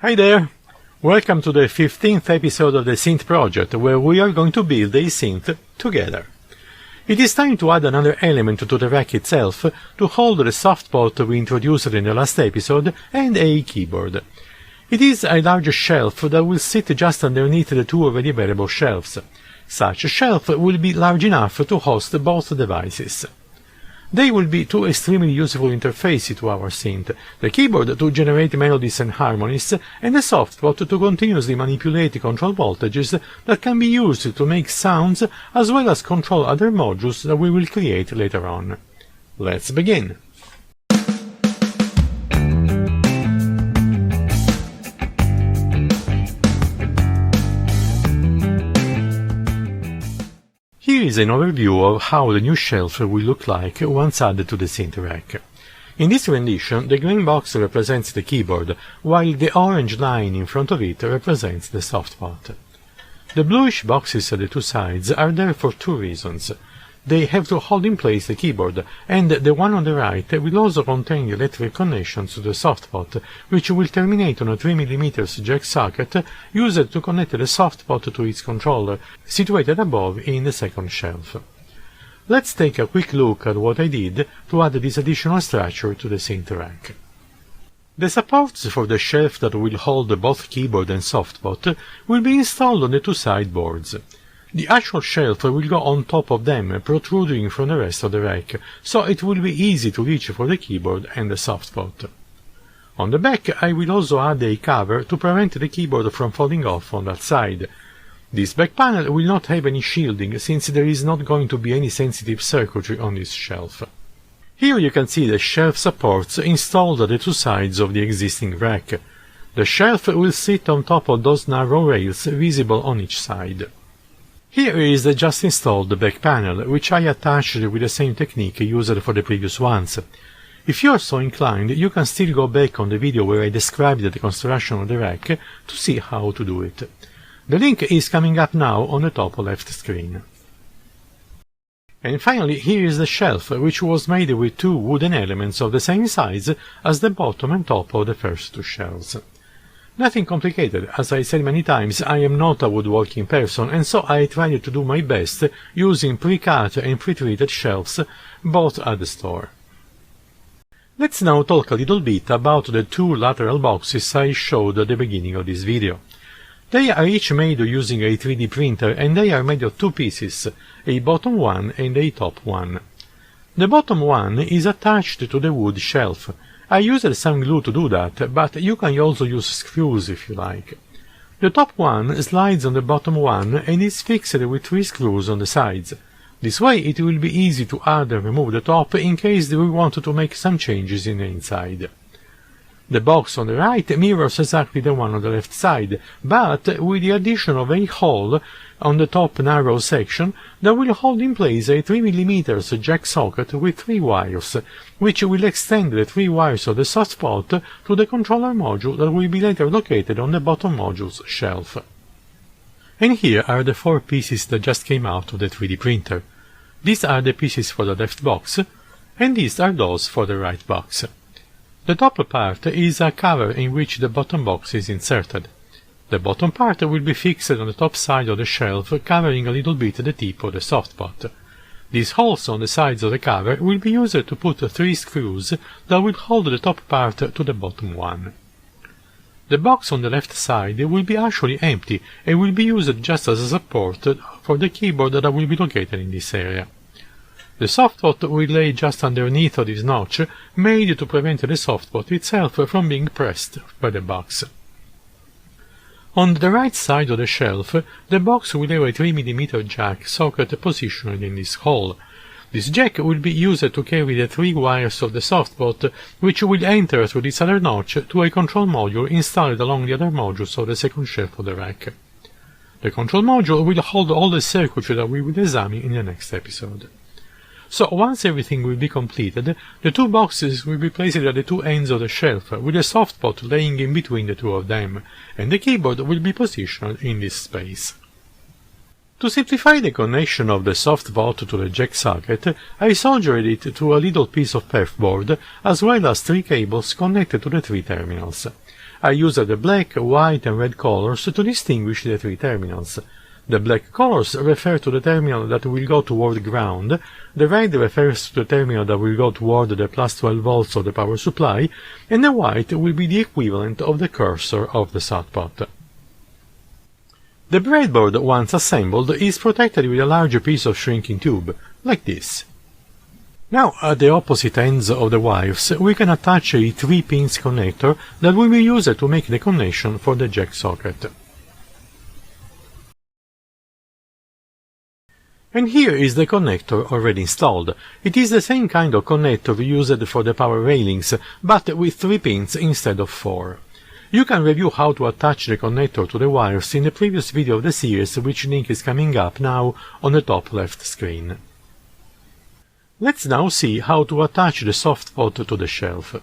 Hi there! Welcome to the 15th episode of the Synth project, where we are going to build a synth together. It is time to add another element to the rack itself to hold the soft pot we introduced in the last episode and a keyboard. It is a large shelf that will sit just underneath the two already available shelves. Such a shelf will be large enough to host both devices. They will be two extremely useful interfaces to our synth, the keyboard to generate melodies and harmonies, and the softpot to continuously manipulate control voltages that can be used to make sounds as well as control other modules that we will create later on. Let's begin! Here is an overview of how the new shelf will look like once added to the synth rack. In this rendition, the green box represents the keyboard, while the orange line in front of it represents the softpot. The bluish boxes at the two sides are there for two reasons. They have to hold in place the keyboard, and the one on the right will also contain the electric connections to the softpot, which will terminate on a 3mm jack socket used to connect the softpot to its controller, situated above in the second shelf. Let's take a quick look at what I did to add this additional structure to the synth rack. The supports for the shelf that will hold both keyboard and softpot will be installed on the two side boards. The actual shelf will go on top of them, protruding from the rest of the rack, so it will be easy to reach for the keyboard and the softpot. On the back I will also add a cover to prevent the keyboard from falling off on that side. This back panel will not have any shielding, since there is not going to be any sensitive circuitry on this shelf. Here you can see the shelf supports installed at the two sides of the existing rack. The shelf will sit on top of those narrow rails visible on each side. Here is the just installed back panel, which I attached with the same technique used for the previous ones. If you are so inclined, you can still go back on the video where I described the construction of the rack to see how to do it. The link is coming up now on the top left screen. And finally, here is the shelf, which was made with two wooden elements of the same size as the bottom and top of the first two shelves. Nothing complicated. As I said many times, I am not a woodworking person, and so I tried to do my best using pre-cut and pre-treated shelves, both at the store. Let's now talk a little bit about the two lateral boxes I showed at the beginning of this video. They are each made using a 3D printer, and they are made of two pieces, a bottom one and a top one. The bottom one is attached to the wood shelf. I used some glue to do that, but you can also use screws if you like. The top one slides on the bottom one and is fixed with 3 screws on the sides. This way it will be easy to add and remove the top in case we want to make some changes in the inside. The box on the right mirrors exactly the one on the left side, but with the addition of a hole on the top narrow section that will hold in place a 3mm jack socket with 3 wires, which will extend the 3 wires of the softpot to the controller module that will be later located on the bottom module's shelf. And here are the 4 pieces that just came out of the 3D printer. These are the pieces for the left box, and these are those for the right box. The top part is a cover in which the bottom box is inserted. The bottom part will be fixed on the top side of the shelf, covering a little bit the tip of the softpot. These holes on the sides of the cover will be used to put 3 screws that will hold the top part to the bottom one. The box on the left side will be actually empty and will be used just as a support for the keyboard that will be located in this area. The softpot will lay just underneath of this notch, made to prevent the softpot itself from being pressed by the box. On the right side of the shelf, the box will have a 3mm jack socket positioned in this hole. This jack will be used to carry the 3 wires of the softpot, which will enter through this other notch to a control module installed along the other modules of the second shelf of the rack. The control module will hold all the circuitry that we will examine in the next episode. So once everything will be completed, the 2 boxes will be placed at the 2 ends of the shelf, with the softpot laying in between the 2 of them, and the keyboard will be positioned in this space. To simplify the connection of the soft pot to the jack socket, I soldered it to a little piece of perfboard, as well as 3 cables connected to the 3 terminals. I used the black, white and red colors to distinguish the 3 terminals. The black colors refer to the terminal that will go toward ground, the red refers to the terminal that will go toward the plus 12 volts of the power supply, and the white will be the equivalent of the cursor of the soft pot. The breadboard, once assembled, is protected with a large piece of shrinking tube, like this. Now, at the opposite ends of the wires, we can attach a 3-pins connector that will be used to make the connection for the jack socket. And here is the connector already installed. It is the same kind of connector used for the power railings, but with 3 pins instead of 4. You can review how to attach the connector to the wires in the previous video of the series, which link is coming up now on the top left screen. Let's now see how to attach the soft pot to the shelf.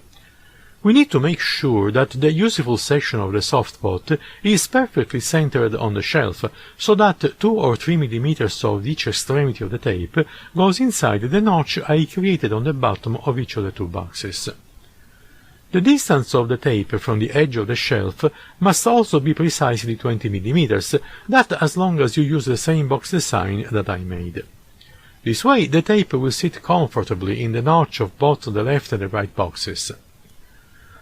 We need to make sure that the useful section of the soft pot is perfectly centered on the shelf, so that 2 or 3 mm of each extremity of the tape goes inside the notch I created on the bottom of each of the 2 boxes. The distance of the tape from the edge of the shelf must also be precisely 20 mm, that as long as you use the same box design that I made. This way the tape will sit comfortably in the notch of both the left and the right boxes.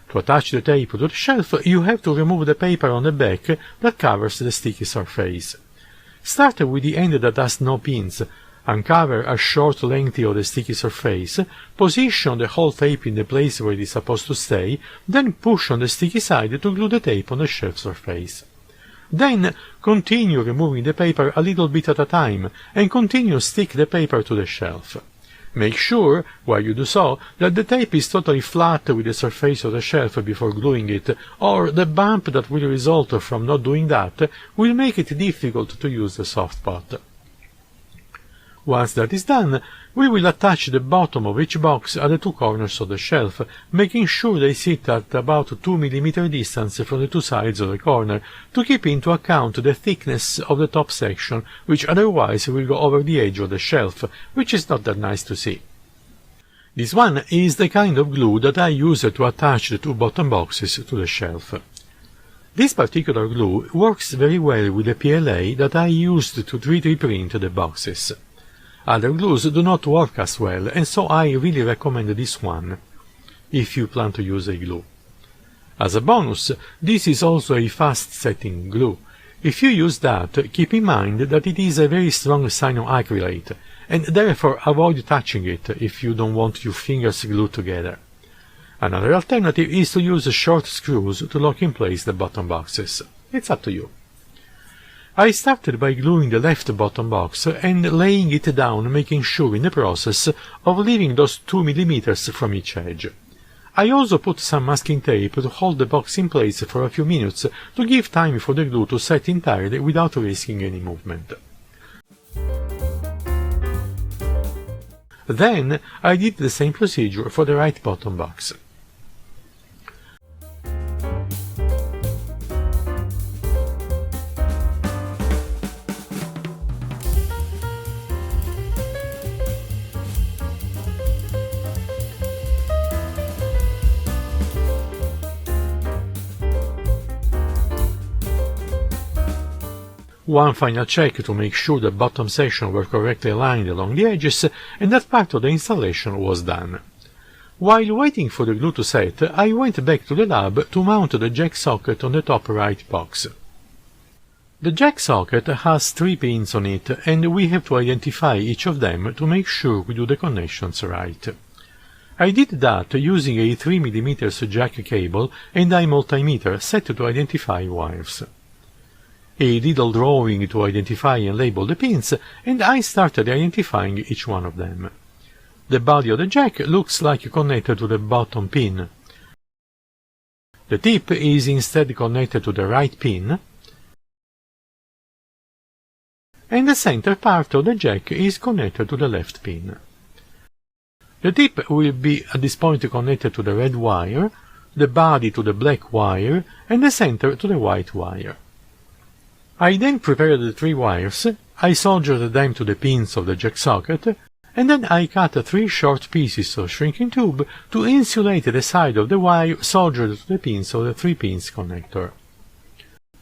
To attach the tape to the shelf, you have to remove the paper on the back that covers the sticky surface. Start with the end that has no pins. Uncover a short length of the sticky surface, position the whole tape in the place where it is supposed to stay, then push on the sticky side to glue the tape on the shelf surface. Then continue removing the paper a little bit at a time, and continue stick the paper to the shelf. Make sure, while you do so, that the tape is totally flat with the surface of the shelf before gluing it, or the bump that will result from not doing that will make it difficult to use the soft pot. Once that is done, we will attach the bottom of each box at the 2 corners of the shelf, making sure they sit at about 2 mm distance from the 2 sides of the corner, to keep into account the thickness of the top section, which otherwise will go over the edge of the shelf, which is not that nice to see. This one is the kind of glue that I use to attach the 2 bottom boxes to the shelf. This particular glue works very well with the PLA that I used to 3D print the boxes. Other glues do not work as well, and so I really recommend this one, if you plan to use a glue. As a bonus, this is also a fast-setting glue. If you use that, keep in mind that it is a very strong cyanoacrylate, and therefore avoid touching it if you don't want your fingers glued together. Another alternative is to use short screws to lock in place the bottom boxes. It's up to you. I started by gluing the left bottom box and laying it down, making sure in the process of leaving those 2 mm from each edge. I also put some masking tape to hold the box in place for a few minutes to give time for the glue to set entirely without risking any movement. Then I did the same procedure for the right bottom box. One final check to make sure the bottom section were correctly aligned along the edges, and that part of the installation was done. While waiting for the glue to set, I went back to the lab to mount the jack socket on the top right box. The jack socket has 3 pins on it, and we have to identify each of them to make sure we do the connections right. I did that using a 3 mm jack cable and a multimeter set to identify wires. A little drawing to identify and label the pins, and I started identifying each one of them. The body of the jack looks like connected to the bottom pin. The tip is instead connected to the right pin, and the center part of the jack is connected to the left pin. The tip will be at this point connected to the red wire, the body to the black wire, and the center to the white wire. I then prepared the 3 wires, I soldered them to the pins of the jack socket, and then I cut 3 short pieces of shrinking tube to insulate the side of the wire soldered to the pins of the 3-pins connector.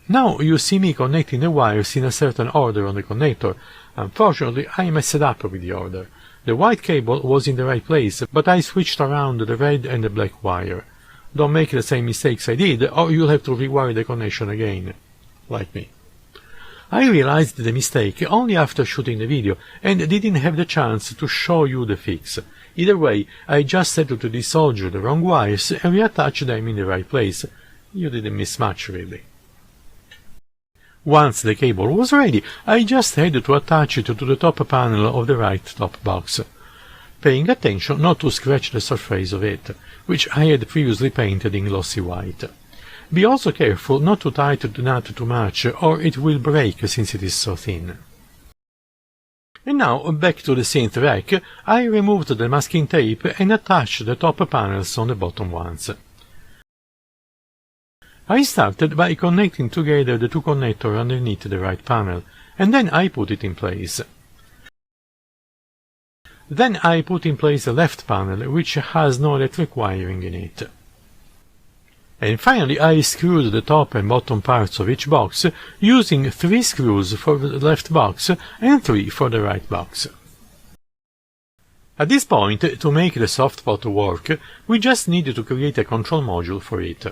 Now you see me connecting the wires in a certain order on the connector. Unfortunately, I messed up with the order. The white cable was in the right place, but I switched around the red and the black wire. Don't make the same mistakes I did, or you'll have to rewire the connection again, like me. I realized the mistake only after shooting the video, and didn't have the chance to show you the fix. Either way, I just had to desolder the wrong wires and reattach them in the right place. You didn't miss much, really. Once the cable was ready, I just had to attach it to the top panel of the right top box, paying attention not to scratch the surface of it, which I had previously painted in glossy white. Be also careful not to tighten the nut too much, or it will break since it is so thin. And now, back to the synth rack, I removed the masking tape and attached the top panels on the bottom ones. I started by connecting together the 2 connectors underneath the right panel, and then I put it in place. Then I put in place the left panel, which has no electric wiring in it. And finally I screwed the top and bottom parts of each box, using 3 screws for the left box and 3 for the right box. At this point, to make the softpot work, we just need to create a control module for it.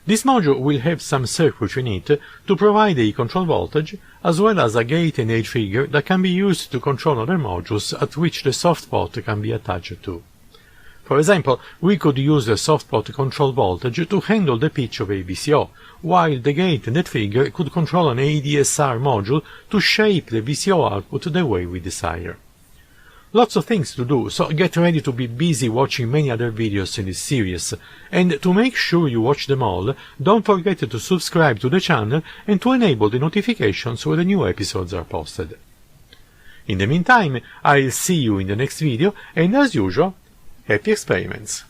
This module will have some circuitry in it to provide a control voltage, as well as a gate and age trigger that can be used to control other modules at which the softpot can be attached to. For example, we could use the softpot control voltage to handle the pitch of a VCO, while the gate and the trigger could control an ADSR module to shape the VCO output the way we desire. Lots of things to do, so get ready to be busy watching many other videos in this series, and to make sure you watch them all, don't forget to subscribe to the channel and to enable the notifications when the new episodes are posted. In the meantime, I'll see you in the next video, and as usual, happy experiments!